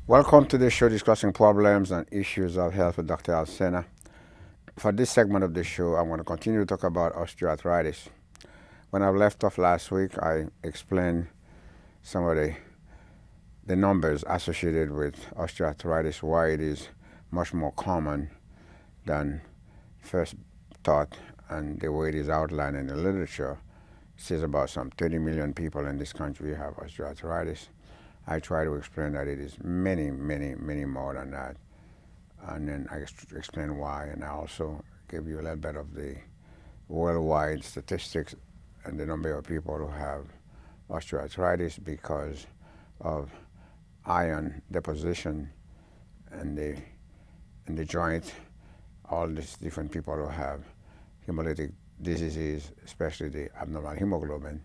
Welcome to the show discussing problems and issues of health with Dr. Alcena. For this segment of the show, I'm going to continue to talk about osteoarthritis. When I left off last week, I explained some of the numbers associated with osteoarthritis, why it is much more common than first thought, and the way it is outlined in the literature. It says about some 30 million people in this country have osteoarthritis. I try to explain that it is many, many, many more than that. And then I explain why, and I also give you a little bit of the worldwide statistics and the number of people who have osteoarthritis because of iron deposition in the joint. All these different people who have hemolytic diseases, especially the abnormal hemoglobin,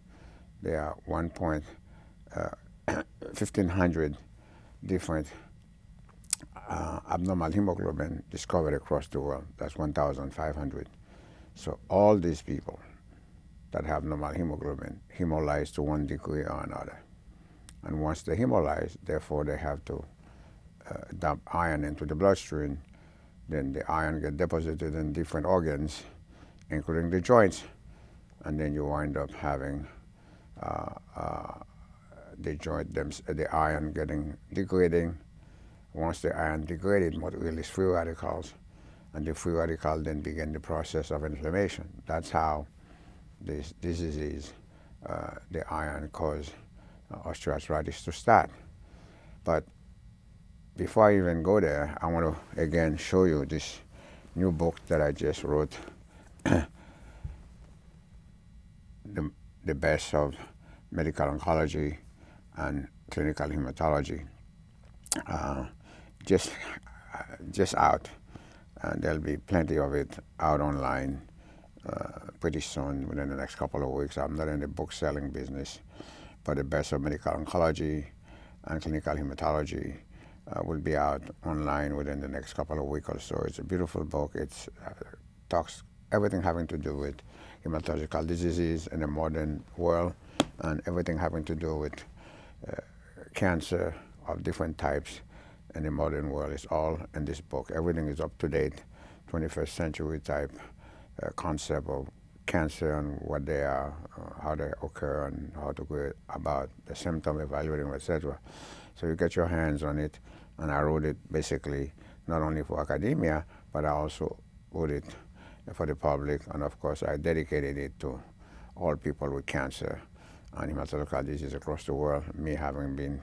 there are 1,500 different abnormal hemoglobin discovered across the world. That's 1,500. So all these people that have normal hemoglobin hemolyze to one degree or another. And once they hemolyze, therefore they have to dump iron into the bloodstream. Then the iron gets deposited in different organs, including the joints, and then you wind up having the iron getting degrading. Once the iron degraded, what release free radicals, and the free radical then begin the process of inflammation. That's how this disease, the iron, cause osteoarthritis to start. But before I even go there, I want to again show you this new book that I just wrote, the best of medical oncology and clinical hematology. Just out, and there'll be plenty of it out online pretty soon, within the next couple of weeks. I'm not in the book selling business, but the best of medical oncology and clinical hematology will be out online within the next couple of weeks or so. It's a beautiful book. It talks everything having to do with hematological diseases in the modern world, and everything having to do with cancer of different types in the modern world. Is all in this book. Everything is up to date, 21st century type concept of cancer and what they are, how they occur, and how to go about the symptom, evaluating, etc. So you get your hands on it, and I wrote it basically not only for academia, but I also wrote it for the public, and of course I dedicated it to all people with cancer and hematological disease across the world. Me having been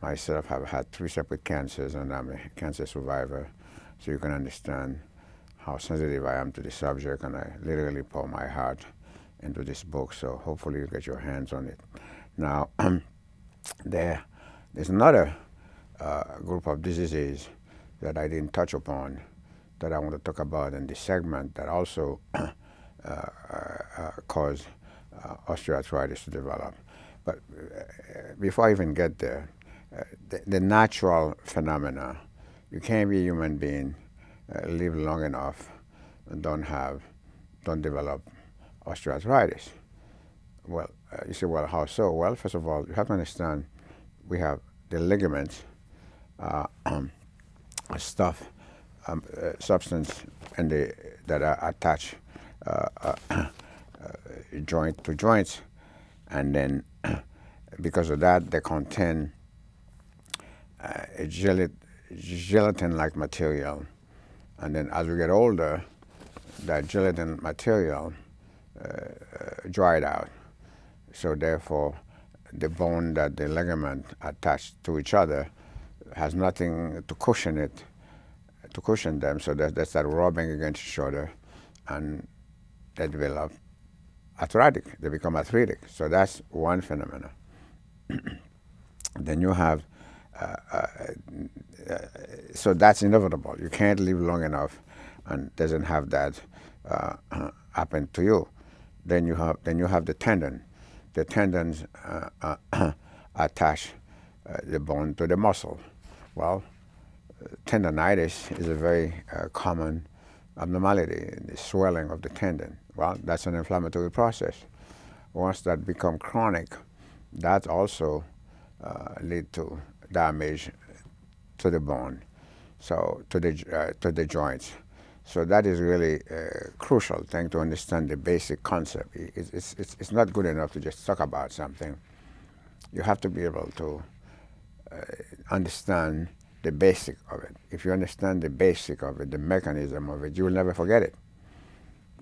myself have had 3 separate cancers, and I'm a cancer survivor, so you can understand how sensitive I am to the subject, and I literally pour my heart into this book, so hopefully you get your hands on it. Now, there's another group of diseases that I didn't touch upon that I want to talk about in this segment that also cause osteoarthritis to develop. But before I even get there, the natural phenomena, you can't be a human being, live long enough, and don't develop osteoarthritis. Well, you say, well, how so? Well, first of all, you have to understand we have the ligaments, substance, and that are attached joint to joints, and then because of that, they contain a gelatin-like material, and then as we get older, that gelatin material dried out. So therefore, the bone that the ligament attached to each other has nothing to cushion them. So they start rubbing against each other, and they develop arthritic. They become arthritic. So that's one phenomenon. Then you have, so that's inevitable. You can't live long enough and doesn't have that happen to you. Then you have the tendon. The tendons attach the bone to the muscle. Well, tendonitis is a very common abnormality, the swelling of the tendon. Well, that's an inflammatory process. Once that becomes chronic, that also lead to damage to the bone, so to the joints. So that is really a crucial thing to understand the basic concept. It's not good enough to just talk about something. You have to be able to understand the basic of it. If you understand the basic of it, the mechanism of it, you will never forget it.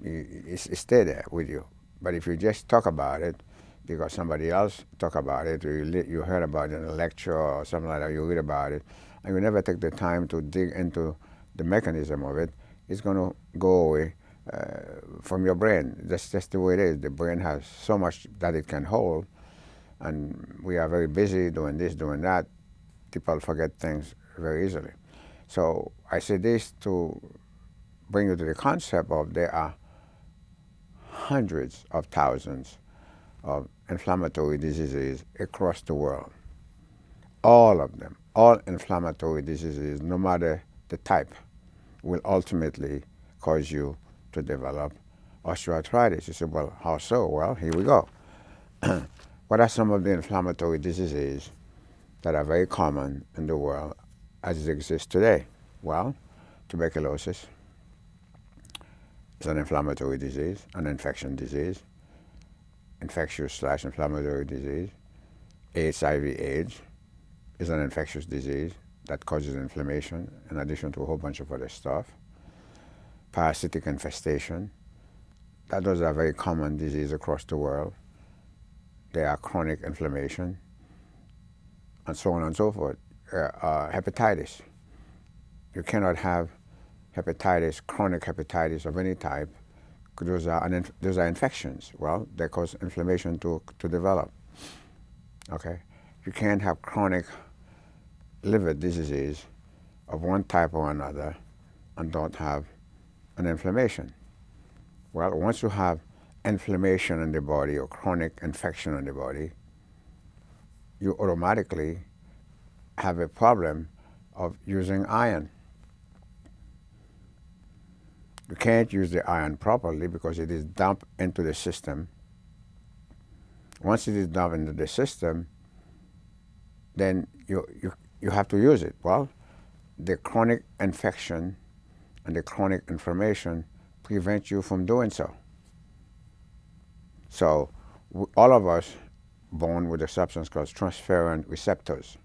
It stay there with you. But if you just talk about it because somebody else talk about it, or you heard about it in a lecture or something like that, you read about it, and you never take the time to dig into the mechanism of it, it's going to go away from your brain. That's just the way it is. The brain has so much that it can hold, and we are very busy doing this, doing that. People forget things very easily. So I say this to bring you to the concept of there are hundreds of thousands of inflammatory diseases across the world. All of them, all inflammatory diseases, no matter the type, will ultimately cause you to develop osteoarthritis. You say, well, how so? Well, here we go. What are some of the inflammatory diseases that are very common in the world as it exists today? Well, tuberculosis is an inflammatory disease, an infection disease, infectious/inflammatory disease. HIV/AIDS is an infectious disease that causes inflammation in addition to a whole bunch of other stuff. Parasitic infestation, those are very common diseases across the world. They are chronic inflammation, and so on and so forth. Hepatitis. You cannot have hepatitis, chronic hepatitis of any type. Those are infections. Well, they cause inflammation to develop. Okay, you can't have chronic liver disease of one type or another and don't have an inflammation. Well, once you have inflammation in the body or chronic infection in the body, you automatically have a problem of using iron. You can't use the iron properly because it is dumped into the system. Once it is dumped into the system, then you have to use it. Well, the chronic infection and the chronic inflammation prevent you from doing so. So all of us born with a substance called transferrin receptors.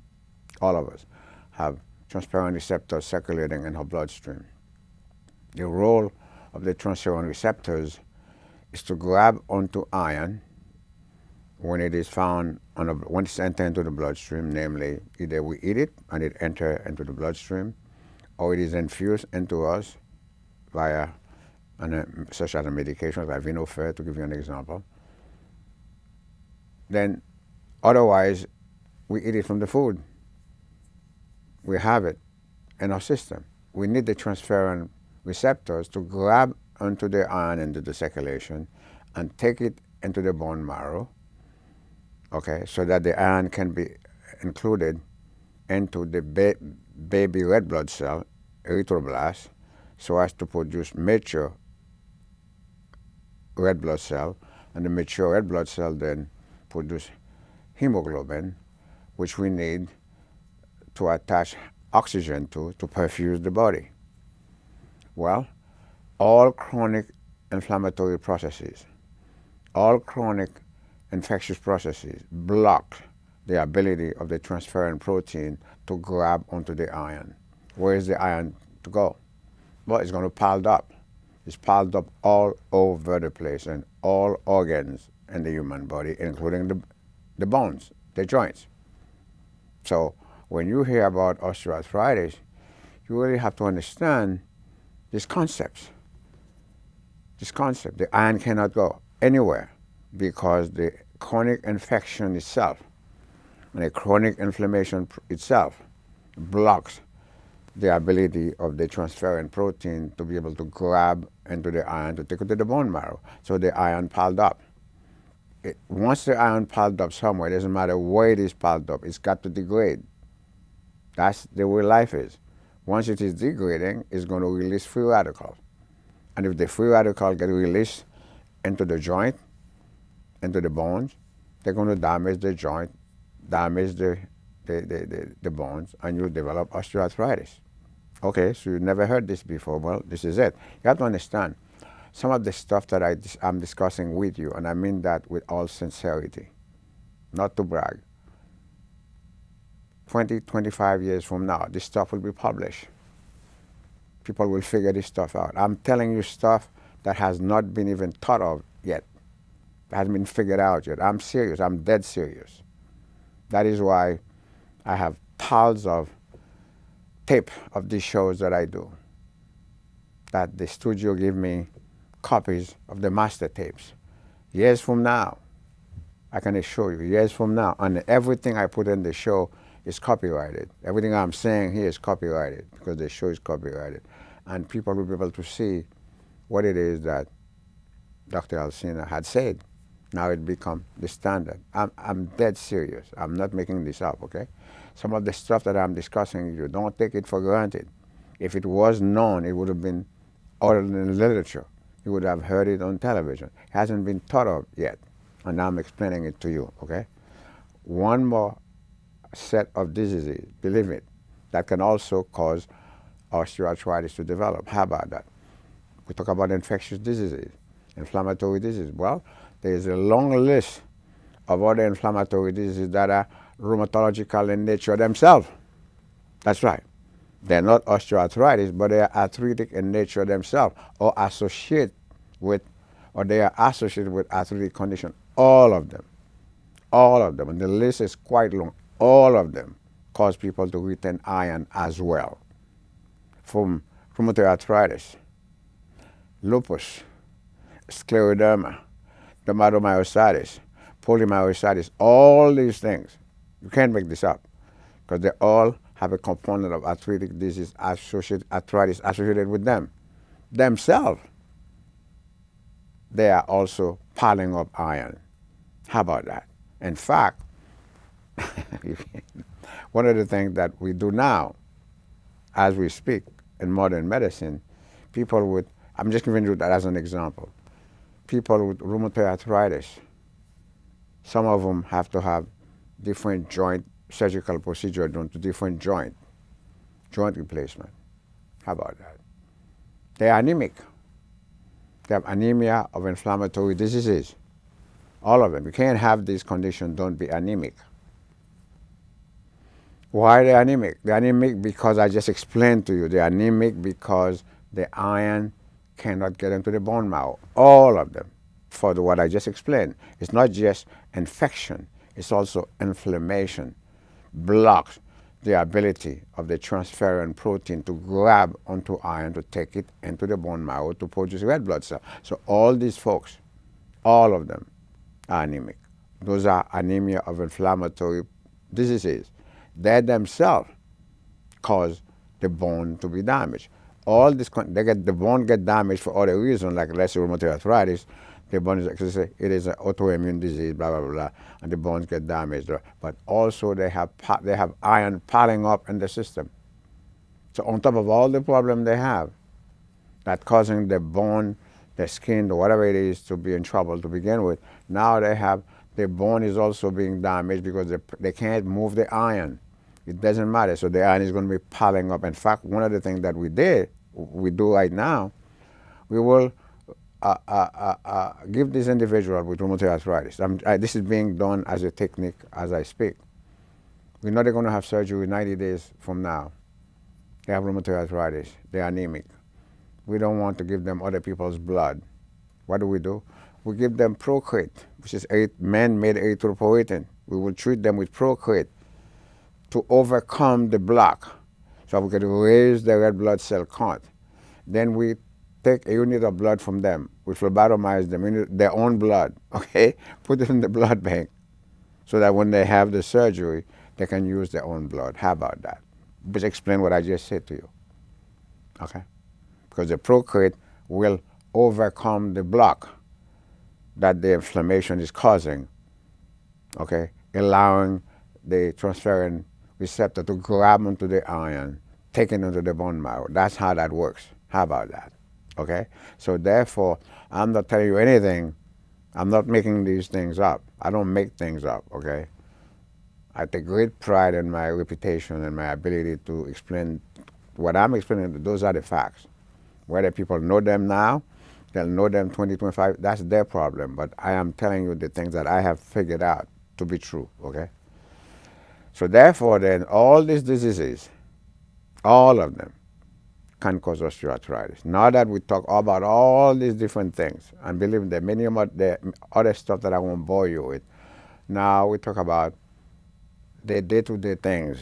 All of us have transferrin receptors circulating in our bloodstream. The role of the transferrin receptors is to grab onto iron when it is found when it's entered into the bloodstream. Namely, either we eat it and it enters into the bloodstream, or it is infused into us via such as a medication like Vinofer, to give you an example. Then otherwise we eat it from the food. We have it in our system. We need the transferrin receptors to grab onto the iron into the circulation and take it into the bone marrow, okay, so that the iron can be included into the baby red blood cell, erythroblast, so as to produce mature red blood cell, and the mature red blood cell then produce hemoglobin, which we need to attach oxygen to perfuse the body. Well, all chronic inflammatory processes, all chronic infectious processes block the ability of the transferrin protein to grab onto the iron. Where is the iron to go? Well, it's going to pile up. It's piled up all over the place in all organs in the human body, including the bones, the joints. So when you hear about osteoarthritis, you really have to understand these concepts. This concept, the iron cannot go anywhere because the chronic infection itself and the chronic inflammation itself blocks the ability of the transferrin protein to be able to grab into the iron to take it to the bone marrow. So the iron piled up. Once the iron piled up somewhere, it doesn't matter where it is piled up, it's got to degrade. That's the way life is. Once it is degrading, it's going to release free radicals. And if the free radicals get released into the joint, into the bones, they're going to damage the joint damage the bones, and you develop osteoarthritis. Okay, so you never heard this before. Well, this is it. You have to understand some of the stuff that I'm discussing with you, and I mean that with all sincerity, not to brag. 20, 25 years from now, this stuff will be published. People will figure this stuff out. I'm telling you stuff that has not been even thought of yet, hasn't been figured out yet. I'm serious. I'm dead serious. That is why I have piles of tape of these shows that I do, that the studio give me copies of the master tapes. Years from now, I can assure you, years from now, and everything I put in the show is copyrighted. Everything I'm saying here is copyrighted because the show is copyrighted. And people will be able to see what it is that Dr. Alcena had said. Now it become the standard. I'm dead serious. I'm not making this up, okay? Some of the stuff that I'm discussing, you don't take it for granted. If it was known, it would have been ordered in the literature. You would have heard it on television. It hasn't been thought of yet, and now I'm explaining it to you, okay? One more set of diseases, believe it, that can also cause osteoarthritis to develop. How about that? We talk about infectious diseases, inflammatory diseases. Well, there is a long list of other inflammatory diseases that are rheumatological in nature themselves. That's right. They're not osteoarthritis, but they are arthritic in nature themselves, or associate with, or they are associated with arthritic condition. All of them. All of them. And the list is quite long. All of them cause people to retain iron as well. From rheumatoid arthritis, lupus, scleroderma, dermatomyositis, polymyositis, all these things. You can't make this up because they all have a component of arthritic disease arthritis associated with them. Themselves, they are also piling up iron. How about that? In fact, one of the things that we do now, as we speak in modern medicine, people with, I'm just giving you that as an example, people with rheumatoid arthritis, some of them have to have different joint surgical procedure done to different joint replacement. How about that? They are anemic. They have anemia of inflammatory diseases. All of them. You can't have this condition, don't be anemic. Why are they anemic? They're anemic because I just explained to you. They're anemic because the iron cannot get into the bone marrow. All of them. For what I just explained. It's not just infection. It's also inflammation. Blocks the ability of the transferrin protein to grab onto iron to take it into the bone marrow to produce red blood cells. So all these folks, all of them are anemic. Those are anemia of inflammatory diseases. They themselves cause the bone to be damaged. All this, the bone get damaged for other reasons, like let's say rheumatoid arthritis. The bone is, it is an autoimmune disease, blah, blah, blah, and the bones get damaged. But also they have iron piling up in the system. So on top of all the problem they have, that causing the bone, the skin, or whatever it is to be in trouble to begin with, now they have, the bone is also being damaged because they can't move the iron. It doesn't matter. So the iron is going to be piling up. In fact, one of the things that we do right now, we will give this individual with rheumatoid arthritis. This is being done as a technique as I speak. We know they're going to have surgery 90 days from now. They have rheumatoid arthritis. They're anemic. We don't want to give them other people's blood. What do? We give them Procreate, which is man-made erythropoietin. We will treat them with Procreate to overcome the block so we can raise the red blood cell count. Then we take a unit of blood from them. We phlebotomize them, their own blood, okay? Put it in the blood bank so that when they have the surgery, they can use their own blood. How about that? Just explain what I just said to you, okay? Because the Procreate will overcome the block that the inflammation is causing, okay? Allowing the transferrin receptor to grab onto the iron, take it into the bone marrow. That's how that works. How about that? Okay? So therefore, I'm not telling you anything. I'm not making these things up. I don't make things up, okay? I take great pride in my reputation and my ability to explain what I'm explaining. Those are the facts. Whether people know them now, they'll know them 2025, that's their problem. But I am telling you the things that I have figured out to be true, okay? So therefore, then, all these diseases, all of them, can cause osteoarthritis. Now that we talk about all these different things, and believe me, there are many the other stuff that I won't bore you with. Now we talk about the day-to-day things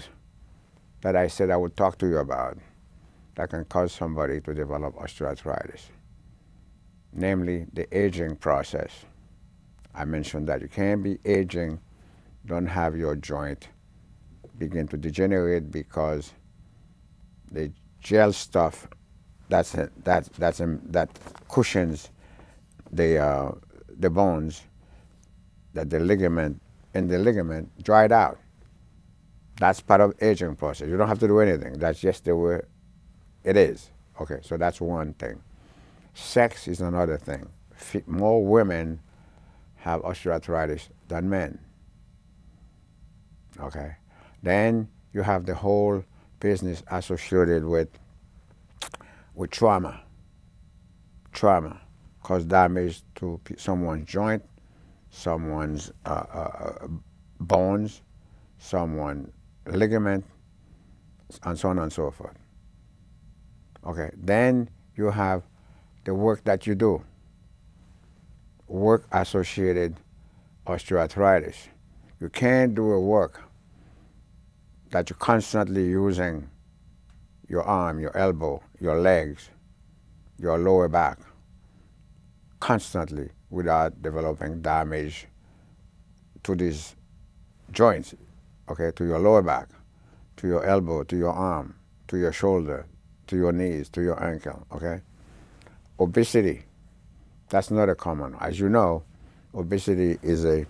that I said I would talk to you about that can cause somebody to develop osteoarthritis, namely the aging process. I mentioned that you can't be aging, don't have your joint begin to degenerate because the gel stuff that cushions the bones, that the ligament and the ligament dried out. That's part of aging process. You don't have to do anything. That's just the way it is. Okay, so that's one thing. Sex is another thing. More women have osteoarthritis than men. Okay, then you have the whole business associated with trauma. Trauma cause damage to someone's joint, someone's bones, someone's ligament, and so on and so forth. Okay, then you have the work that you do, work-associated osteoarthritis. You can't do a work that you're constantly using your arm, your elbow, your legs, your lower back, constantly without developing damage to these joints, okay, to your lower back, to your elbow, to your arm, to your shoulder, to your knees, to your ankle, okay? Obesity, that's not a common. As you know, obesity is a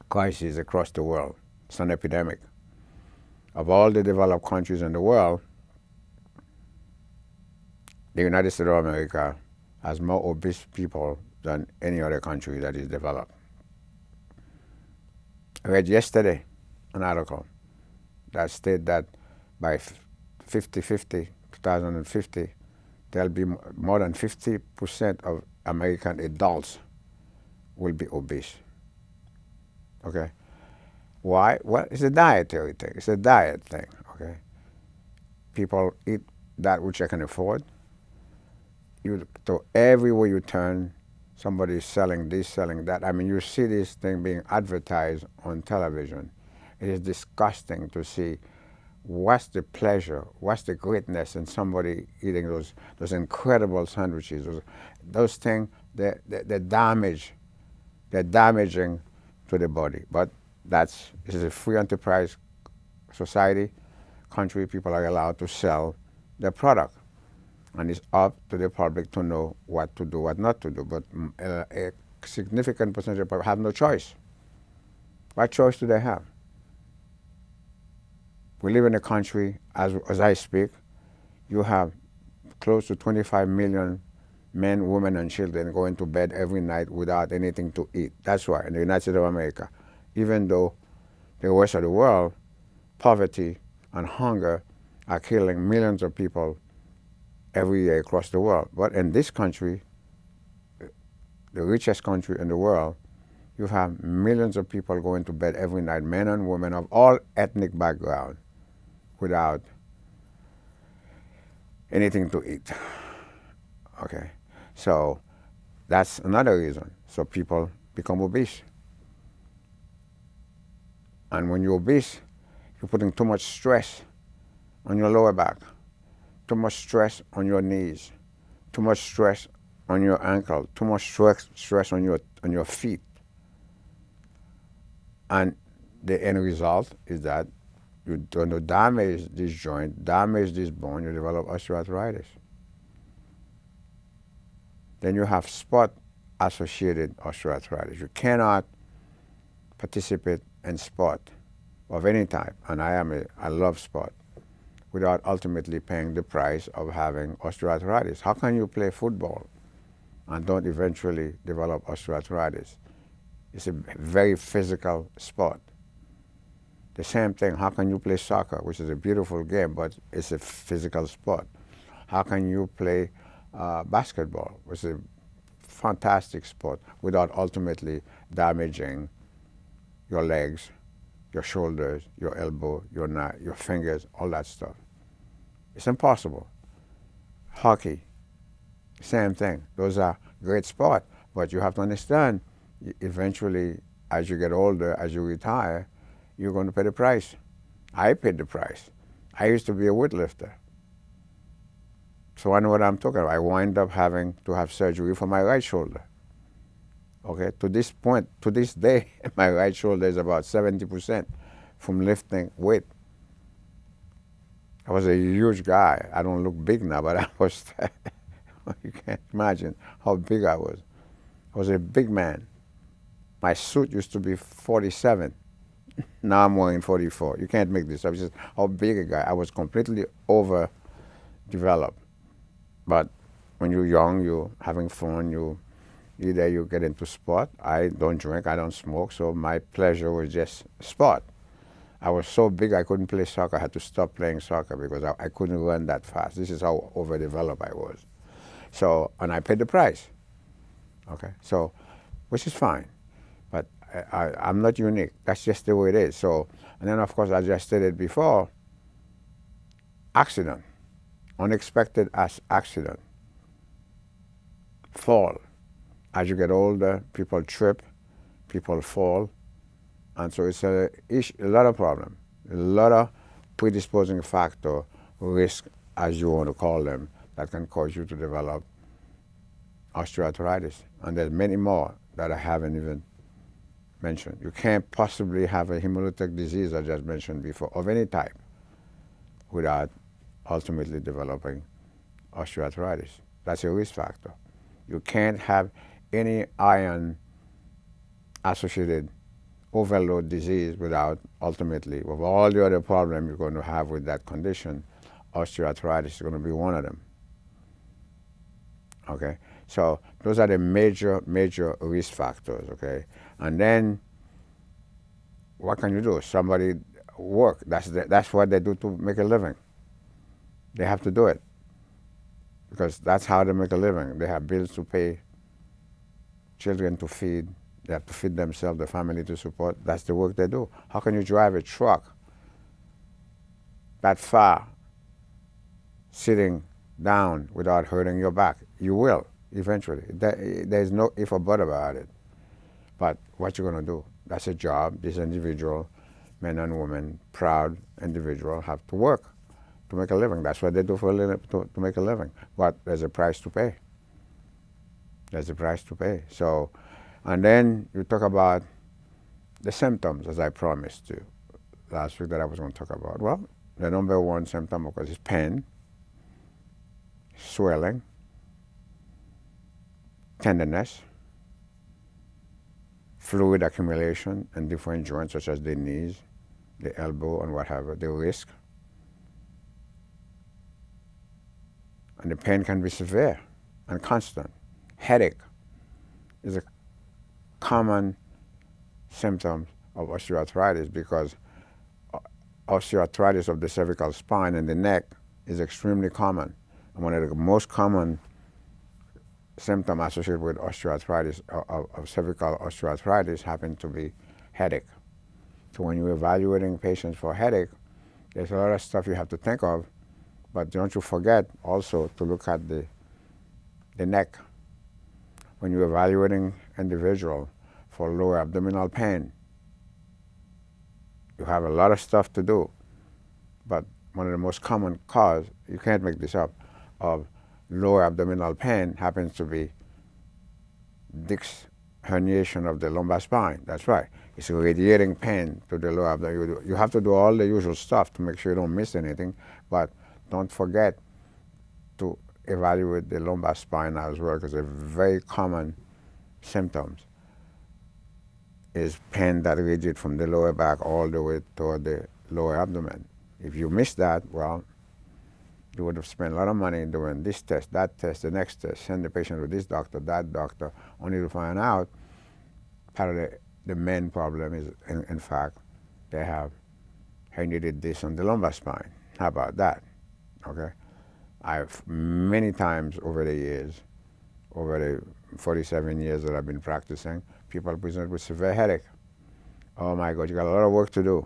crisis across the world. It's an epidemic. Of all the developed countries in the world, the United States of America has more obese people than any other country that is developed. I read yesterday an article that stated that by 2050, there'll be more than 50% of American adults will be obese. Okay? Why? Well, it's a dietary thing. It's a diet thing. Okay? People eat that which they can afford. So everywhere you turn, somebody's selling this, selling that. I mean, you see this thing being advertised on television. It is disgusting to see what's the pleasure, what's the greatness in somebody eating those incredible sandwiches. Those things, they're damaging to the body. But this is a free enterprise society, country. People are allowed to sell their product. And it's up to the public to know what to do, what not to do. But a significant percentage of people have no choice. What choice do they have? We live in a country, as I speak, you have close to 25 million men, women, and children going to bed every night without anything to eat. That's why in the United States of America, even though the rest of the world, poverty and hunger are killing millions of people every year across the world. But in this country, the richest country in the world, you have millions of people going to bed every night, men and women of all ethnic backgrounds, without anything to eat. Okay, so that's another reason. So people become obese. And when you're obese, you're putting too much stress on your lower back, too much stress on your knees, too much stress on your ankle, too much stress on your feet. And the end result is that you're going to damage this joint, damage this bone, you develop osteoarthritis. Then you have sport-associated osteoarthritis. You cannot participate in sport of any type, and I love sport, without ultimately paying the price of having osteoarthritis. How can you play football and don't eventually develop osteoarthritis? It's a very physical sport. The same thing, how can you play soccer, which is a beautiful game, but it's a physical sport? How can you play basketball, which is a fantastic sport, without ultimately damaging your legs, your shoulders, your elbow, your fingers, all that stuff? It's impossible. Hockey, same thing. Those are great sports, but you have to understand, eventually, as you get older, as you retire, you're going to pay the price. I paid the price. I used to be a weightlifter. So I know what I'm talking about. I wind up having to have surgery for my right shoulder. Okay, to this point, to this day, my right shoulder is about 70% from lifting weight. I was a huge guy. I don't look big now, but I was, you can't imagine how big I was. I was a big man. My suit used to be 47. Now I'm wearing 44. You can't make this up. It's just how big a guy. I was completely overdeveloped. But when you're young, you're having fun, either you get into sport. I don't drink, I don't smoke, so my pleasure was just sport. I was so big I couldn't play soccer. I had to stop playing soccer because I couldn't run that fast. This is how overdeveloped I was. So, and I paid the price. Okay, so, which is fine. But I'm not unique. That's just the way it is. So, and then of course, I just stated before, accident, unexpected accident, fall. As you get older, people trip, people fall, and so it's a lot of problem, a lot of predisposing factor, risk, as you want to call them, that can cause you to develop osteoarthritis. And there's many more that I haven't even mentioned. You can't possibly have a hemolytic disease, I just mentioned before, of any type, without ultimately developing osteoarthritis. That's a risk factor. You can't have any iron-associated overload disease without ultimately, with all the other problems you're going to have with that condition, osteoarthritis is going to be one of them. Okay? So those are the major risk factors, okay? And then what can you do? Somebody work. That's what they do to make a living. They have to do it because that's how they make a living. They have bills to pay, children to feed. They have to feed themselves, the family to support. That's the work they do. How can you drive a truck that far sitting down without hurting your back? You will eventually. There's no if or but about it. But what you're going to do? That's a job. This individual, men and women, proud individual, have to work to make a living. That's what they do for a living, to make a living. But there's a price to pay. There's a price to pay. So, and then you talk about the symptoms, as I promised you last week that I was going to talk about. Well, the number one symptom, of course, is pain, swelling, tenderness, fluid accumulation in different joints, such as the knees, the elbow, and whatever, the wrist. And the pain can be severe and constant. Headache is a common symptom of osteoarthritis because osteoarthritis of the cervical spine and the neck is extremely common. And one of the most common symptoms associated with osteoarthritis, of cervical osteoarthritis, happen to be headache. So when you're evaluating patients for headache, there's a lot of stuff you have to think of, but don't you forget also to look at the neck. When you're evaluating individual for lower abdominal pain, you have a lot of stuff to do, but one of the most common cause, you can't make this up, of lower abdominal pain happens to be disc herniation of the lumbar spine. That's right. It's radiating pain to the lower abdomen. You have to do all the usual stuff to make sure you don't miss anything, but don't forget to evaluate the lumbar spine as well, because a very common symptoms is pain that radiates from the lower back all the way toward the lower abdomen. If you miss that, well, you would have spent a lot of money doing this test, that test, the next test, send the patient to this doctor, that doctor, only to find out part of the main problem is, in fact, they have herniated disc on the lumbar spine. How about that? Okay. I've many times over the years, over the 47 years that I've been practicing, people present with severe headache. Oh my God, you got a lot of work to do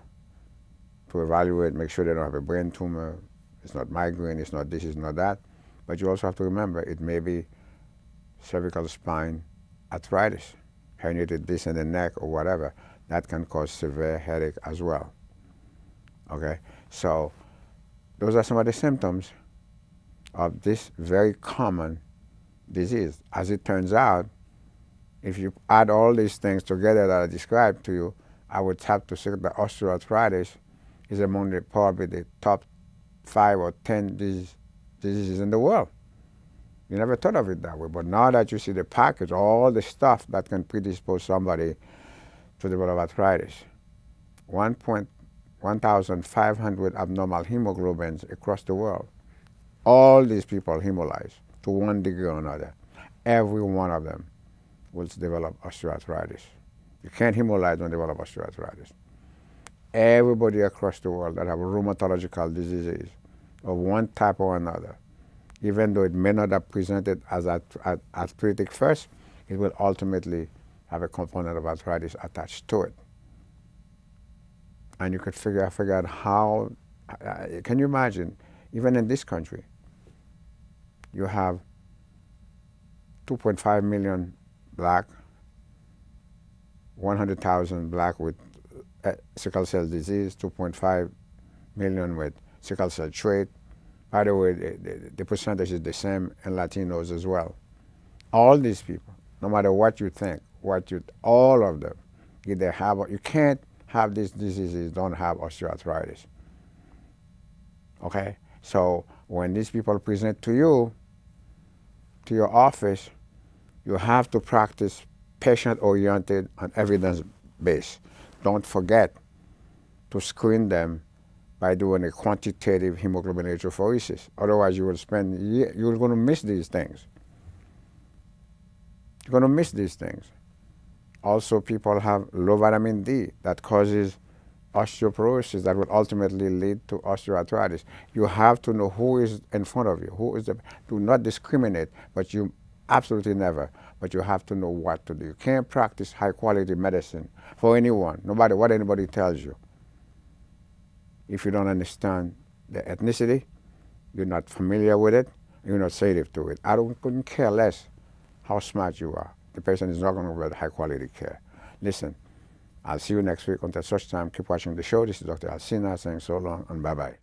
to evaluate, make sure they don't have a brain tumor. It's not migraine, it's not this, it's not that. But you also have to remember it may be cervical spine arthritis, herniated disc in the neck or whatever. That can cause severe headache as well. Okay, so those are some of the symptoms of this very common disease. As it turns out, if you add all these things together that I described to you, I would have to say that osteoarthritis is among probably the top 5 or 10 diseases in the world. You never thought of it that way, but now that you see the package, all the stuff that can predispose somebody to develop arthritis, 1,500 abnormal hemoglobins across the world. All these people hemolyze to one degree or another. Every one of them will develop osteoarthritis. You can't hemolyze and develop osteoarthritis. Everybody across the world that have rheumatological diseases of one type or another, even though it may not have presented as arthritic first, it will ultimately have a component of arthritis attached to it. And you could figure out how, can you imagine, even in this country, you have 2.5 million black, 100,000 black with sickle cell disease, 2.5 million with sickle cell trait. By the way, the percentage is the same in Latinos as well. All these people, no matter what you think, all of them, either have, you can't have these diseases, don't have osteoarthritis. Okay? So when these people present to you, to your office, you have to practice patient-oriented and evidence-based. Don't forget to screen them by doing a quantitative hemoglobin electrophoresis. Otherwise, you will you're going to miss these things. You're going to miss these things. Also, people have low vitamin D that causes osteoporosis that will ultimately lead to osteoarthritis. You have to know who is in front of you, do not discriminate, but you absolutely never, but you have to know what to do. You can't practice high quality medicine for anyone, no matter what anybody tells you. If you don't understand the ethnicity, you're not familiar with it, you're not sensitive to it. Couldn't care less how smart you are. The person is not going to get high quality care. Listen, I'll see you next week. Until such time, keep watching the show. This is Dr. Alcena saying so long and bye-bye.